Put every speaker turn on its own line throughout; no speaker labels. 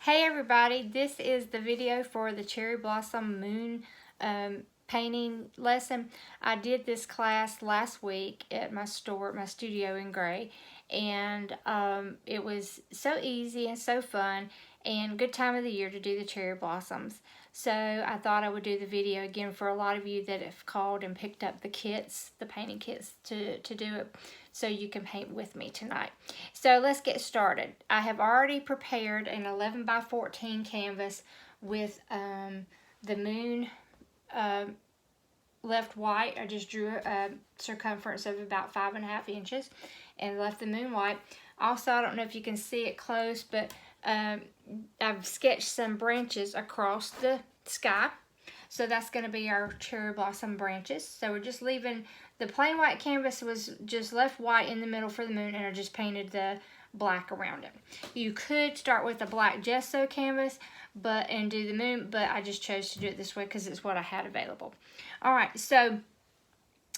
Hey everybody, this is the video for the Cherry Blossom Moon painting lesson. I did this class last week at my studio in Gray, and it was so easy and so fun and good time of the year to do the cherry blossoms. So I thought I would do the video again for a lot of you that have called and picked up the kits, the painting kits to do it, so you can paint with me tonight. So let's get started. I have already prepared an 11 by 14 canvas with the moon left white. I just drew a circumference of about 5.5 inches and left the moon white. Also, I don't know if you can see it close, but I've sketched some branches across the sky. So that's going to be our cherry blossom branches. So we're just leaving the plain white canvas, was just left white in the middle for the moon, and I just painted the black around it. You could start with a black gesso canvas and do the moon, but I just chose to do it this way because it's what I had available. All right, so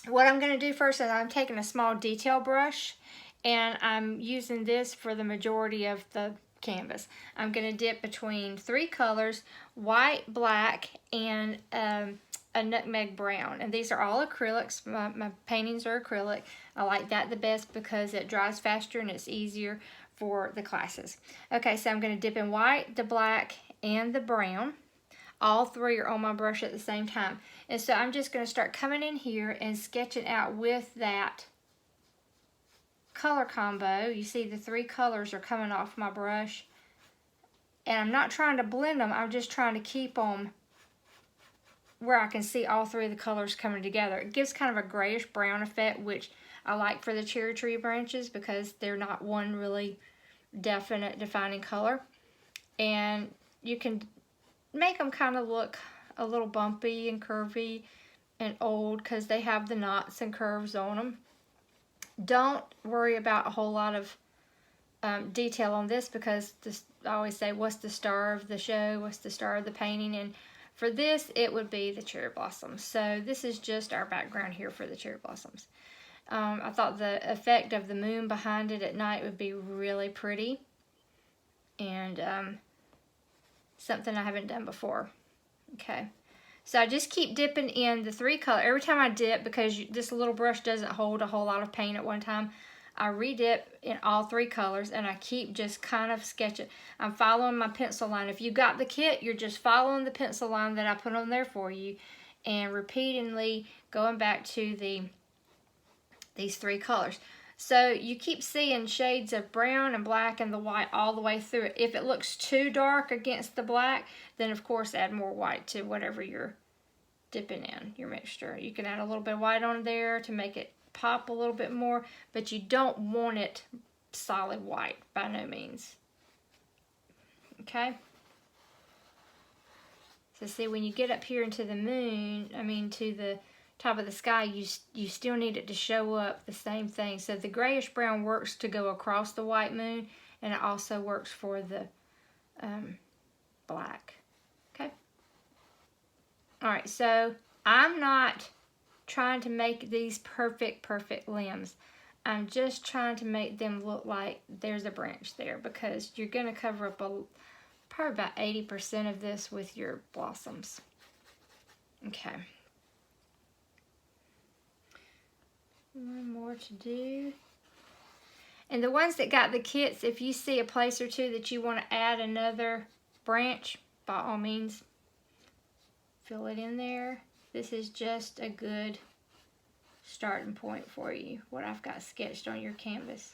what I'm going to do first is I'm taking a small detail brush, and I'm using this for the majority of the canvas. I'm going to dip between 3 colors, white, black, and a nutmeg brown. And these are all acrylics. My paintings are acrylic. I like that the best because it dries faster and it's easier for the classes. Okay, so I'm going to dip in white, the black, and the brown. All 3 are on my brush at the same time. And so I'm just going to start coming in here and sketching out with that color combo. You see the 3 colors are coming off my brush, and I'm not trying to blend them, I'm just trying to keep them where I can see all 3 of the colors coming together. It gives kind of a grayish brown effect, which I like for the cherry tree branches because they're not one really definite defining color, and you can make them kind of look a little bumpy and curvy and old because they have the knots and curves on them. Don't worry about a whole lot of detail on this because I always say, what's the star of the show? What's the star of the painting? And for this, it would be the cherry blossoms. So this is just our background here for the cherry blossoms. I thought the effect of the moon behind it at night would be really pretty, and something I haven't done before. Okay. So I just keep dipping in the 3 colors. Every time I dip, because this little brush doesn't hold a whole lot of paint at one time, I re-dip in all 3 colors, and I keep just kind of sketching. I'm following my pencil line. If you got the kit, you're just following the pencil line that I put on there for you, and repeatedly going back to these 3 colors. So you keep seeing shades of brown and black and the white all the way through it. If it looks too dark against the black, then of course add more white to whatever you're dipping in your mixture. You can add a little bit of white on there to make it pop a little bit more, but you don't want it solid white by no means. Okay? So see, when you get up here into the moon, to the top of the sky, you still need it to show up the same thing. So the grayish brown works to go across the white moon, and it also works for the black. Okay. All right. So I'm not trying to make these perfect limbs. I'm just trying to make them look like there's a branch there, because you're going to cover up probably about 80% of this with your blossoms. Okay. One more to do. And the ones that got the kits, if you see a place or two that you want to add another branch, by all means, fill it in there. This is just a good starting point for you, what I've got sketched on your canvas.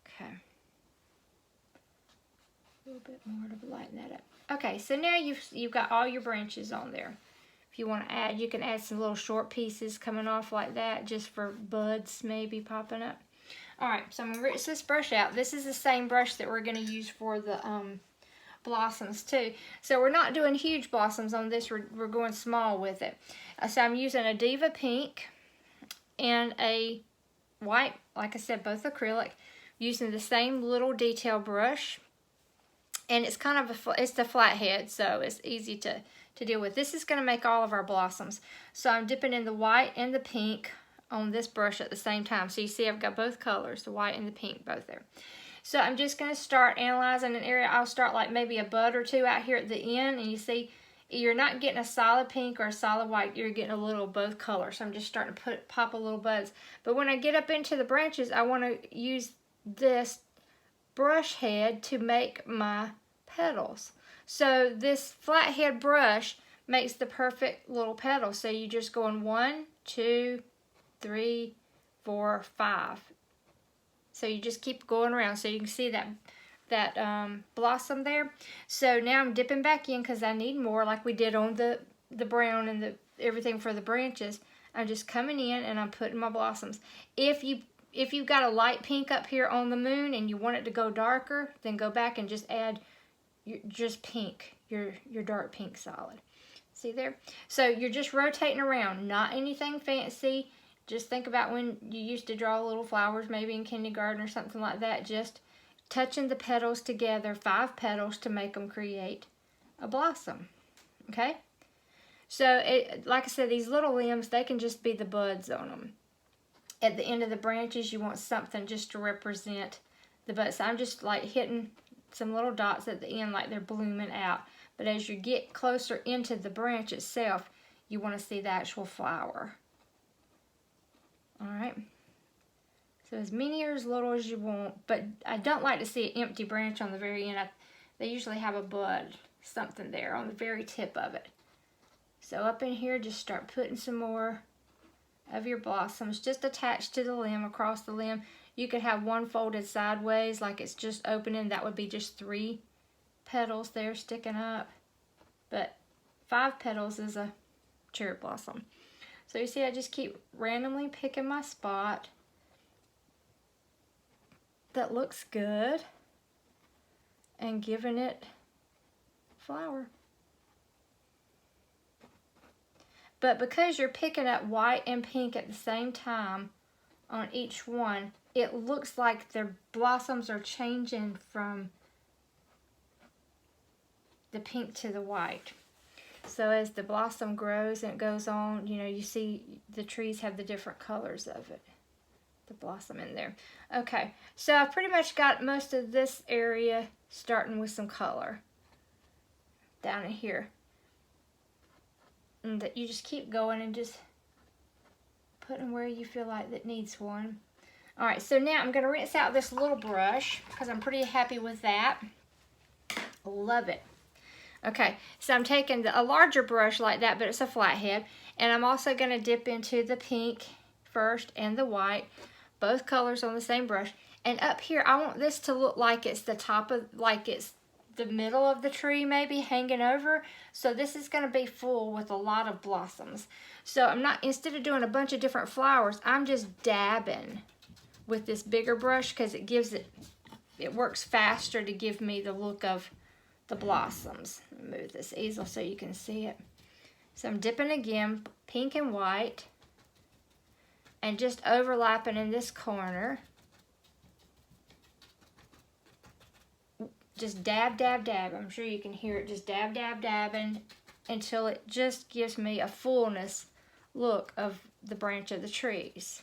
Okay. A little bit more to lighten that up. Okay, so now you've got all your branches on there. If you want to add, you can add some little short pieces coming off like that, just for buds maybe popping up. All right, so I'm going to rinse this brush out. This is the same brush that we're going to use for the blossoms too. So we're not doing huge blossoms on this, we're going small with it. So I'm using a Diva Pink and a white, like I said, both acrylic, using the same little detail brush. And it's kind of it's the flat head, so it's easy to deal with. This is going to make all of our blossoms. So I'm dipping in the white and the pink on this brush at the same time. So you see I've got both colors, the white and the pink, both there. So I'm just going to start analyzing an area. I'll start like maybe a bud or two out here at the end, and you see you're not getting a solid pink or a solid white, you're getting a little of both colors. So I'm just starting to pop a little buds. But when I get up into the branches, I want to use this brush head to make my petals. So this flathead brush makes the perfect little petal. So you just go in 1, 2, 3, 4, 5. So you just keep going around. So you can see that blossom there. So now I'm dipping back in because I need more, like we did on the brown and everything for the branches. I'm just coming in and I'm putting my blossoms. If you've got a light pink up here on the moon and you want it to go darker, then go back and just add just pink, your dark pink solid. See there? So you're just rotating around, not anything fancy. Just think about when you used to draw little flowers, maybe in kindergarten or something like that. Just touching the petals together, 5 petals to make them create a blossom. Okay? So, like I said, these little limbs, they can just be the buds on them. At the end of the branches, you want something just to represent the buds. So I'm just like hitting some little dots at the end like they're blooming out. But as you get closer into the branch itself, you want to see the actual flower. Alright. So as many or as little as you want, but I don't like to see an empty branch on the very end. They usually have a bud, something there on the very tip of it. So up in here, just start putting some more of your blossoms just attached to the limb, across the limb. You could have one folded sideways like it's just opening. That would be just 3 petals there sticking up. But 5 petals is a cherry blossom. So you see I just keep randomly picking my spot that looks good and giving it flower. But because you're picking up white and pink at the same time on each one, it looks like their blossoms are changing from the pink to the white. So as the blossom grows and it goes on, you know, you see the trees have the different colors of it, the blossom in there. Okay, so I've pretty much got most of this area starting with some color down in here. And that you just keep going and just putting where you feel like that needs one. Alright, so now I'm going to rinse out this little brush because I'm pretty happy with that. Love it. Okay, so I'm taking a larger brush like that, but it's a flathead. And I'm also going to dip into the pink first and the white. Both colors on the same brush. And up here, I want this to look like it's the top of, like it's the middle of the tree maybe hanging over. So this is going to be full with a lot of blossoms. So I'm not, instead of doing a bunch of different flowers, I'm just dabbing with this bigger brush because it gives it works faster to give me the look of the blossoms. Move this easel so you can see it. So I'm dipping again, pink and white, and just overlapping in this corner. Just dab, dab, dab. I'm sure you can hear it. Just dab, dab, dabbing until it just gives me a fullness look of the branch of the trees.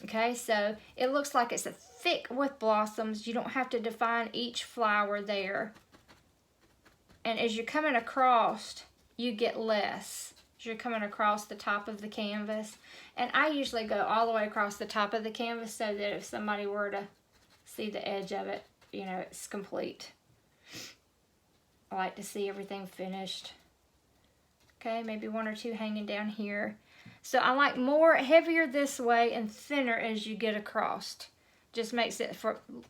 Okay, so it looks like it's thick with blossoms. You don't have to define each flower there. And as you're coming across, you get less. As you're coming across the top of the canvas. And I usually go all the way across the top of the canvas so that if somebody were to see the edge of it, you know, it's complete. I like to see everything finished. Okay, maybe 1 or 2 hanging down here. So I like more heavier this way and thinner as you get across. Just makes it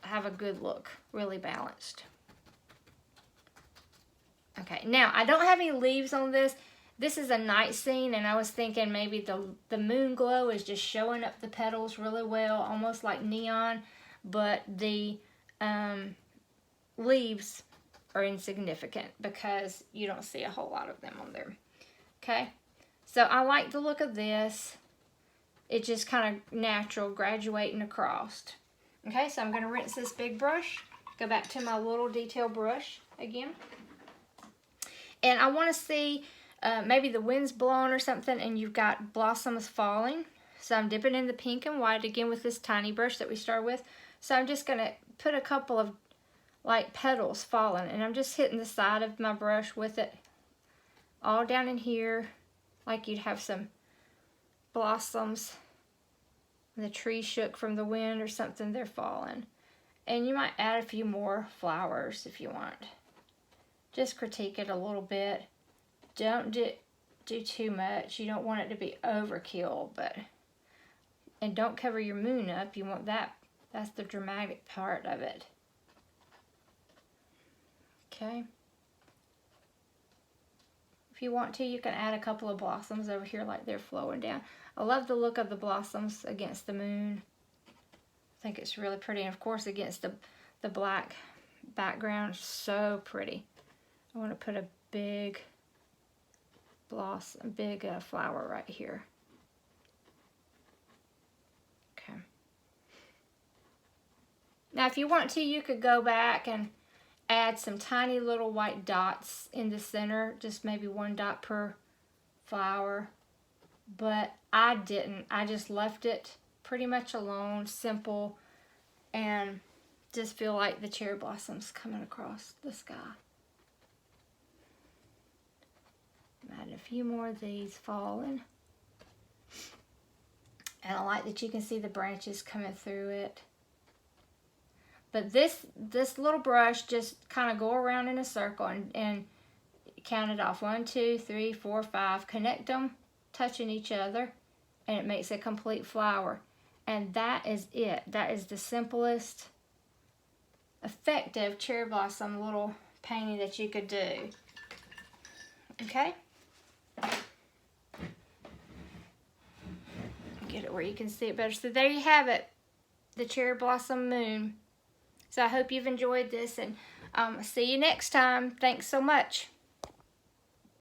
have a good look, really balanced. Okay, now I don't have any leaves on this. This is a night scene, and I was thinking maybe the moon glow is just showing up the petals really well, almost like neon, but the leaves are insignificant because you don't see a whole lot of them on there. Okay, so I like the look of this. It's just kind of natural, graduating across. Okay, so I'm going to rinse this big brush, go back to my little detail brush again. And I want to see maybe the wind's blowing or something and you've got blossoms falling. So I'm dipping in the pink and white again with this tiny brush that we started with. So I'm just going to put a couple of like petals falling, and I'm just hitting the side of my brush with it all down in here, like you'd have some blossoms. The tree shook from the wind or something, they're falling. And you might add a few more flowers if you want. Just critique it a little bit. Don't do too much. You don't want it to be overkill, and don't cover your moon up. You want that. That's the dramatic part of it. Okay. If you want to, you can add a couple of blossoms over here like they're flowing down. I love the look of the blossoms against the moon. I think it's really pretty, and of course against the black background, so pretty. I want to put a big blossom, big flower right here. Okay. Now if you want to, you could go back and add some tiny little white dots in the center, just maybe 1 dot per flower, but I didn't. I just left it pretty much alone, simple, and just feel like the cherry blossoms coming across the sky. I'm adding a few more of these falling. And I like that you can see the branches coming through it. But this little brush, just kind of go around in a circle and count it off. 1, 2, 3, 4, 5. Connect them, touching each other, and it makes a complete flower. And that is it. That is the simplest, effective cherry blossom little painting that you could do. Okay? Get it where you can see it better. So there you have it, the cherry blossom moon. So I hope you've enjoyed this, and see you next time. Thanks so much.